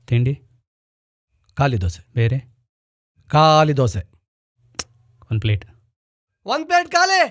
ತಿಂಡಿ ಖಾಲಿ ದೋಸೆ. ಬೇರೆ ಖಾಲಿ ದೋಸೆ. ಒಂದು ಪ್ಲೇಟ್. ಒಂದು ಪ್ಲೇಟ್ ಖಾಲಿ.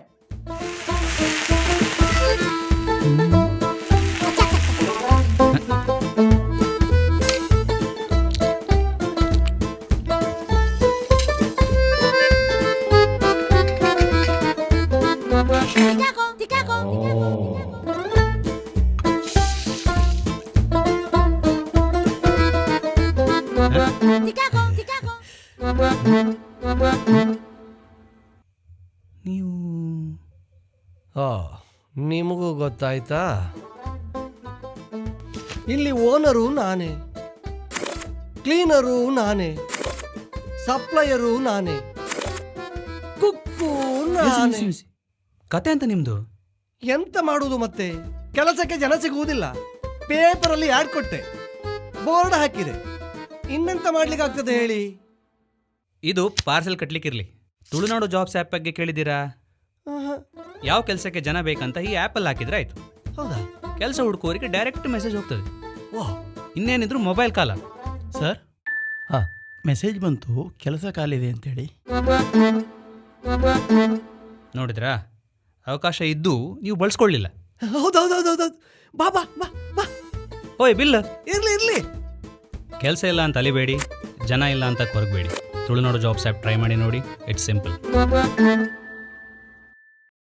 ನೀವು ನಿಮಗೂ ಗೊತ್ತಾಯ್ತಾ? ಇಲ್ಲಿ ಓನರು ನಾನೇ, ಕ್ಲೀನರು ನಾನೇ, ಸಪ್ಲೈಯರು ನಾನೇ, ಕುಕ್ಕು ನಾನೇ. ಕತೆ ಅಂತ ನಿಮ್ದು. ಎಂತ ಮಾಡುವುದು ಮತ್ತೆ? ಕೆಲಸಕ್ಕೆ ಜನ ಸಿಗುವುದಿಲ್ಲ. ಪೇಪರಲ್ಲಿ ಆಡ್ ಕೊಟ್ಟೆ, ಬೋರ್ಡ್ ಹಾಕಿದೆ, ಇನ್ನೆಂತ ಮಾಡ್ಲಿಕ್ಕೆ ಆಗ್ತದೆ ಹೇಳಿ? ಇದು ಪಾರ್ಸೆಲ್ ಕಟ್ಲಿಕ್ಕಿರ್ಲಿ. ತುಳುನಾಡು ಜಾಬ್ಸ್ ಆ್ಯಪ್ ಬಗ್ಗೆ ಕೇಳಿದ್ದೀರಾ? ಯಾವ ಕೆಲಸಕ್ಕೆ ಜನ ಬೇಕಂತ ಈ ಆ್ಯಪಲ್ಲಿ ಹಾಕಿದ್ರೆ ಆಯ್ತು. ಹೌದಾ? ಕೆಲಸ ಹುಡುಕೋರಿಗೆ ಡೈರೆಕ್ಟ್ ಮೆಸೇಜ್ ಹೋಗ್ತದೆ. ವಾಹ್, ಇನ್ನೇನಿದ್ರು ಮೊಬೈಲ್ ಕಾಲ. ಸರ್, ಮೆಸೇಜ್ ಬಂತು ಕೆಲಸ ಕಾಲಿದೆ ಅಂತೇಳಿ. ನೋಡಿದ್ರಾ? ಅವಕಾಶ ಇದ್ದು ನೀವು ಬಳಸ್ಕೊಳ್ಳಿಲ್ಲ. ಹೌದೌದೌದೌದು. ಬಾ ಬಾ ಬಾ ಬಾ. ಓಯ್ ಬಿಲ್. ಇರ್ಲಿ ಇರ್ಲಿ. ಕೆಲಸ ಇಲ್ಲ ಅಂತ ಅಲಿಬೇಡಿ, ಜನ ಇಲ್ಲ ಅಂತ ಕೊರಗಬೇಡಿ. ತುಳುನಾಡು ಜಾಬ್ಸ್ ಆ್ಯಪ್ ಟ್ರೈ ಮಾಡಿ ನೋಡಿ. It's simple.